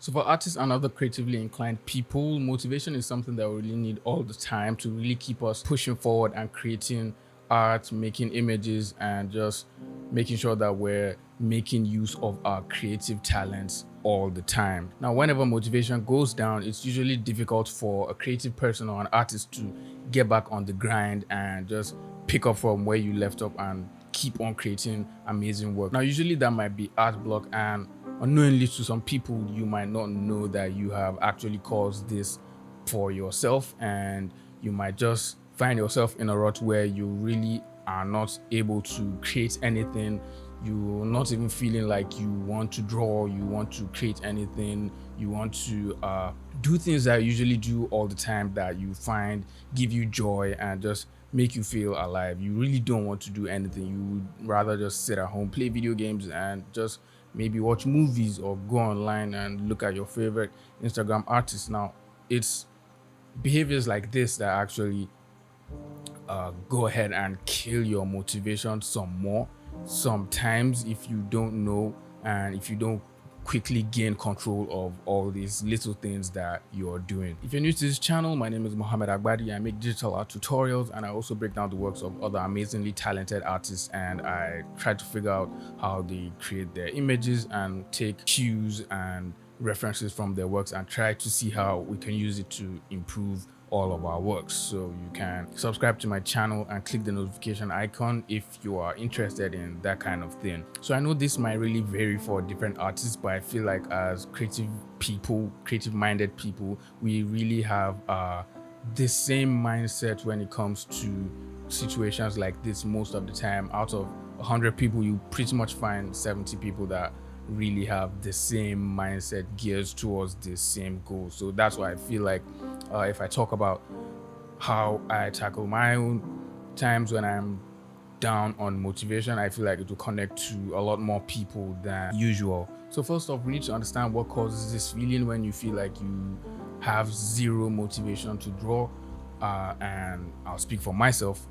So for artists and other creatively inclined people, motivation is something that we really need all the time to really keep us pushing forward and creating art, making images, and just making sure that we're making use of our creative talents all the time. Now, whenever motivation goes down, it's usually difficult for a creative person or an artist to get back on the grind and just pick up from where you left off and keep on creating amazing work. Now, usually that might be art block, and unknowingly to some people, you might not know that you have actually caused this for yourself, and you might just find yourself in a rut where you really are not able to create anything. You're not even feeling like you want to draw, you want to create anything, you want to do things that you usually do all the time that you find give you joy and just make you feel alive. You really don't want to do anything. You would rather just sit at home, play video games, and just maybe watch movies or go online and look at your favorite Instagram artists. Now, it's behaviors like this that actually go ahead and kill your motivation some more. Sometimes, if you don't know and if you don't quickly gain control of all these little things that you're doing. If you're new to this channel, my name is Mohammed Agbadi. I make digital art tutorials, and I also break down the works of other amazingly talented artists, and I try to figure out how they create their images and take cues and references from their works and try to see how we can use it to improve all of our works. So you can subscribe to my channel and click the notification icon if you are interested in that kind of thing. So I know this might really vary for different artists, but I feel like as creative people, creative minded people, we really have the same mindset when it comes to situations like this. Most of the time, out of 100 people, you pretty much find 70 people that really have the same mindset, gears towards the same goal. So that's why I feel like if I talk about how I tackle my own times when I'm down on motivation, I feel like it will connect to a lot more people than usual. So first off, we need to understand what causes this feeling when you feel like you have zero motivation to draw. And I'll speak for myself.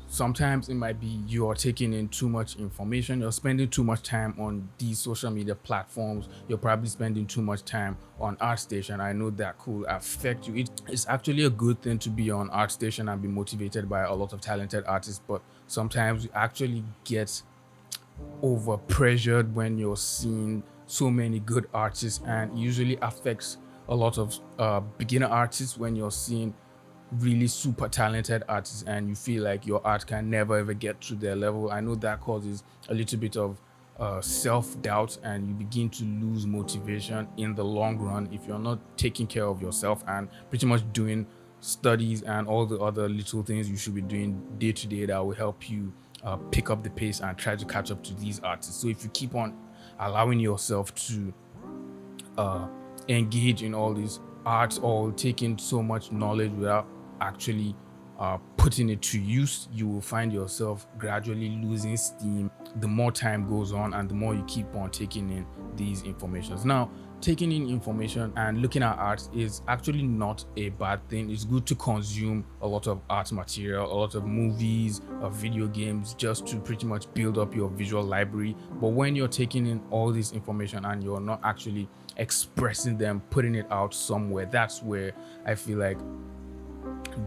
Sometimes it might be you are taking in too much information, you're spending too much time on these social media platforms, you're probably spending too much time on ArtStation. I know that could affect you. It's actually a good thing to be on ArtStation and be motivated by a lot of talented artists, but sometimes you actually get over pressured when you're seeing so many good artists, and it usually affects a lot of beginner artists when you're seeing really super talented artists and you feel like your art can never ever get to their level. I know that causes a little bit of self-doubt, and you begin to lose motivation in the long run if you're not taking care of yourself and pretty much doing studies and all the other little things you should be doing day to day that will help you pick up the pace and try to catch up to these artists. So if you keep on allowing yourself to engage in all these art or taking so much knowledge without actually putting it to use, you will find yourself gradually losing steam the more time goes on and the more you keep on taking in these informations. Now, taking in information and looking at art is actually not a bad thing. It's good to consume a lot of art material, a lot of movies, video games, just to pretty much build up your visual library. But when you're taking in all this information and you're not actually expressing them, putting it out somewhere, that's where I feel like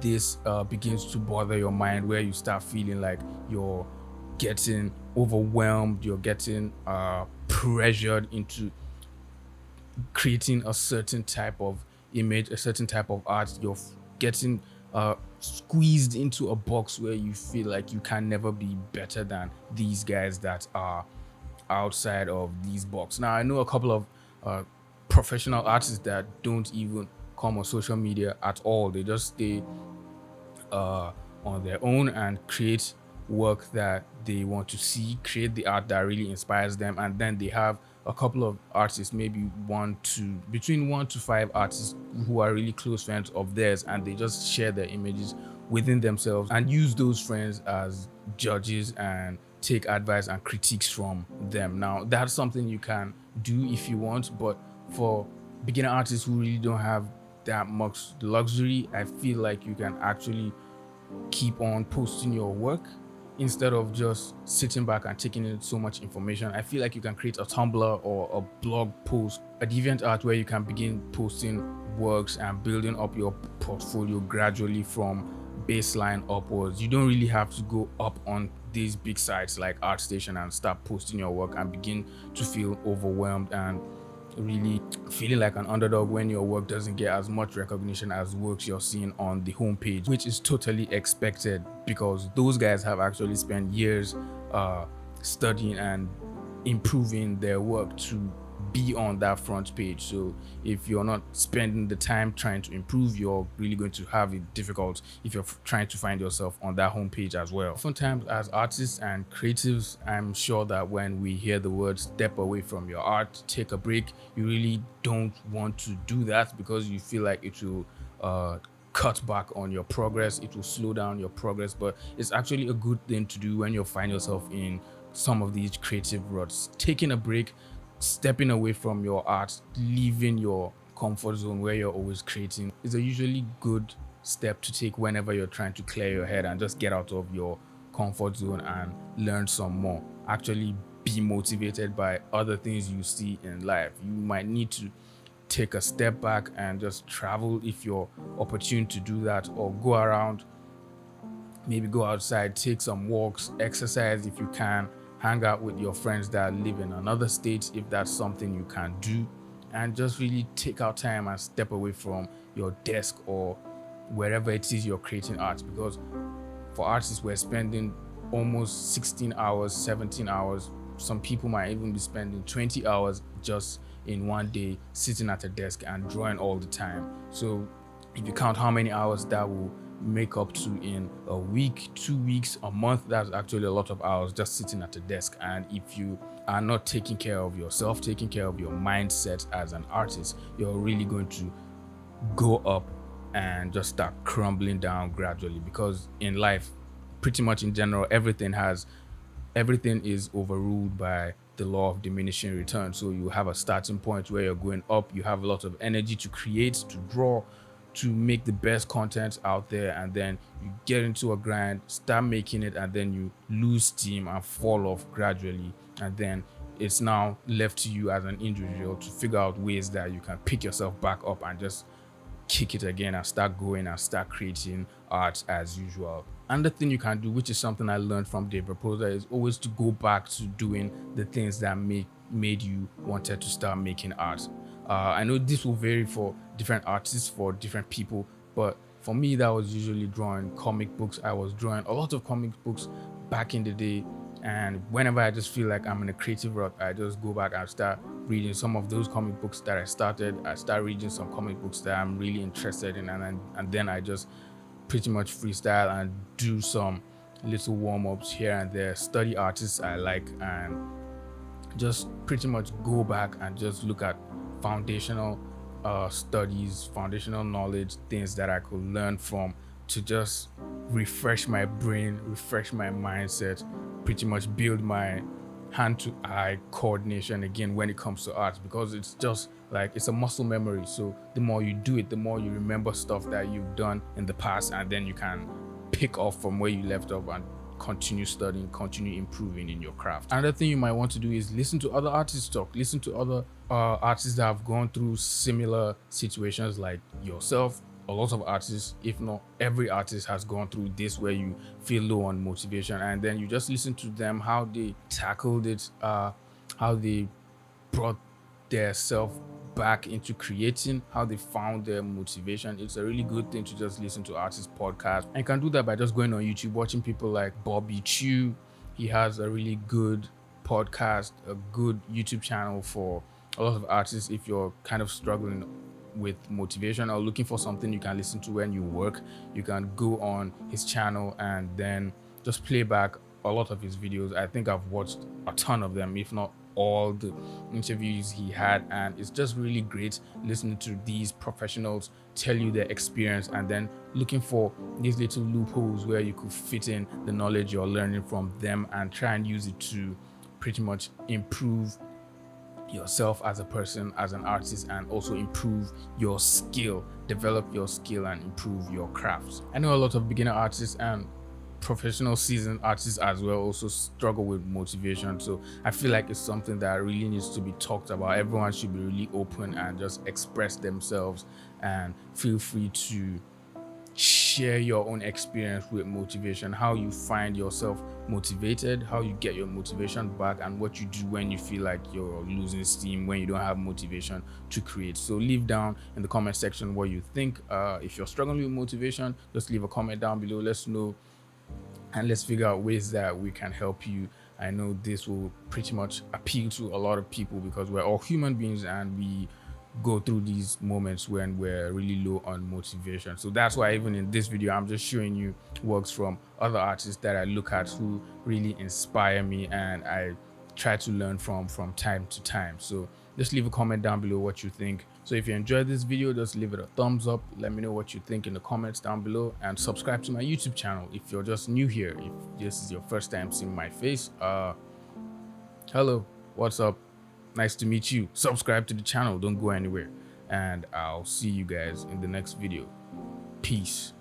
this begins to bother your mind, where you start feeling like you're getting overwhelmed, you're getting pressured into creating a certain type of image, a certain type of art. You're getting squeezed into a box where you feel like you can never be better than these guys that are outside of these boxes. Now, I know a couple of professional artists that don't even come on social media at all. They just stay on their own and create work that they want to see, create the art that really inspires them, and then they have a couple of artists, maybe between 1 to 5 artists who are really close friends of theirs, and they just share their images within themselves and use those friends as judges and take advice and critiques from them. Now, that's something you can do if you want, but for beginner artists who really don't have that much luxury, I feel like you can actually keep on posting your work instead of just sitting back and taking in so much information. I feel like you can create a Tumblr or a blog post a DeviantArt where you can begin posting works and building up your portfolio gradually from baseline upwards. You don't really have to go up on these big sites like ArtStation and start posting your work and begin to feel overwhelmed and really feeling like an underdog when your work doesn't get as much recognition as works you're seeing on the homepage, which is totally expected because those guys have actually spent years studying and improving their work to be on that front page. So if you're not spending the time trying to improve, you're really going to have it difficult if you're trying to find yourself on that homepage as well. Oftentimes as artists and creatives, I'm sure that when we hear the word step away from your art, take a break, you really don't want to do that because you feel like it will cut back on your progress, it will slow down your progress. But it's actually a good thing to do when you find yourself in some of these creative ruts. Taking a break, stepping away from your art, leaving your comfort zone where you're always creating is a usually good step to take whenever you're trying to clear your head and just get out of your comfort zone and learn some more. Actually be motivated by other things you see in life. You might need to take a step back and just travel if you're opportune to do that, or go around, maybe go outside, take some walks, exercise if you can, hang out with your friends that live in another state if that's something you can do, and just really take out time and step away from your desk or wherever it is you're creating art. Because for artists, we're spending almost 16 hours, 17 hours. Some people might even be spending 20 hours just in one day sitting at a desk and drawing all the time. So if you count how many hours that will make up to in a week, 2 weeks, a month, that's actually a lot of hours just sitting at a desk. And if you are not taking care of yourself, taking care of your mindset as an artist, you're really going to go up and just start crumbling down gradually. Because in life, pretty much in general, everything is overruled by the law of diminishing return. So you have a starting point where you're going up, you have a lot of energy to create, to draw, to make the best content out there, and then you get into a grind, start making it, and then you lose steam and fall off gradually. And then it's now left to you as an individual to figure out ways that you can pick yourself back up and just kick it again and start going and start creating art as usual. And the thing you can do, which is something I learned from Dave Raposa, is always to go back to doing the things that made you wanted to start making art. I know this will vary for different artists, for different people, but for me, that was usually drawing comic books. I was drawing a lot of comic books back in the day, and whenever I just feel like I'm in a creative rut, I just go back and start reading some of those comic books that I started. I start reading some comic books that I'm really interested in, and then I just pretty much freestyle and do some little warm-ups here and there, study artists I like, and just pretty much go back and just look at foundational studies, foundational knowledge, things that I could learn from, to just refresh my brain, refresh my mindset, pretty much build my hand-to-eye coordination again when it comes to art. Because it's just like, it's a muscle memory. So the more you do it, the more you remember stuff that you've done in the past, and then you can pick off from where you left off and continue studying, continue improving in your craft. Another thing you might want to do is listen to other artists talk, listen to other artists that have gone through similar situations like yourself. A lot of artists, if not every artist, has gone through this, where you feel low on motivation, and then you just listen to them, how they tackled it, how they brought their self back into creating, how they found their motivation. It's a really good thing to just listen to artists' podcasts, and you can do that by just going on YouTube, watching people like Bobby Chew. He has a really good podcast, a good YouTube channel for a lot of artists. If you're kind of struggling with motivation or looking for something you can listen to when you work, you can go on his channel and then just play back a lot of his videos. I think I've watched a ton of them, if not all the interviews he had, and it's just really great listening to these professionals tell you their experience, and then looking for these little loopholes where you could fit in the knowledge you're learning from them and try and use it to pretty much improve yourself as a person, as an artist, and also improve your skill, develop your skill and improve your crafts. I know a lot of beginner artists, and professional seasoned artists as well also struggle with motivation. So I feel like it's something that really needs to be talked about. Everyone should be really open and just express themselves, and feel free to share your own experience with motivation, how you find yourself motivated, how you get your motivation back, and what you do when you feel like you're losing steam, when you don't have motivation to create. So leave down in the comment section what you think. If you're struggling with motivation, just leave a comment down below. Let's know, and let's figure out ways that we can help you. I know this will pretty much appeal to a lot of people because we're all human beings and we go through these moments when we're really low on motivation. So that's why even in this video, I'm just showing you works from other artists that I look at who really inspire me and I try to learn from time to time. So just leave a comment down below what you think. So if you enjoyed this video, just leave it a thumbs up. Let me know what you think in the comments down below, and subscribe to my YouTube channel if you're just new here. If this is your first time seeing my face, hello, what's up? Nice to meet you. Subscribe to the channel, don't go anywhere, and I'll see you guys in the next video. Peace.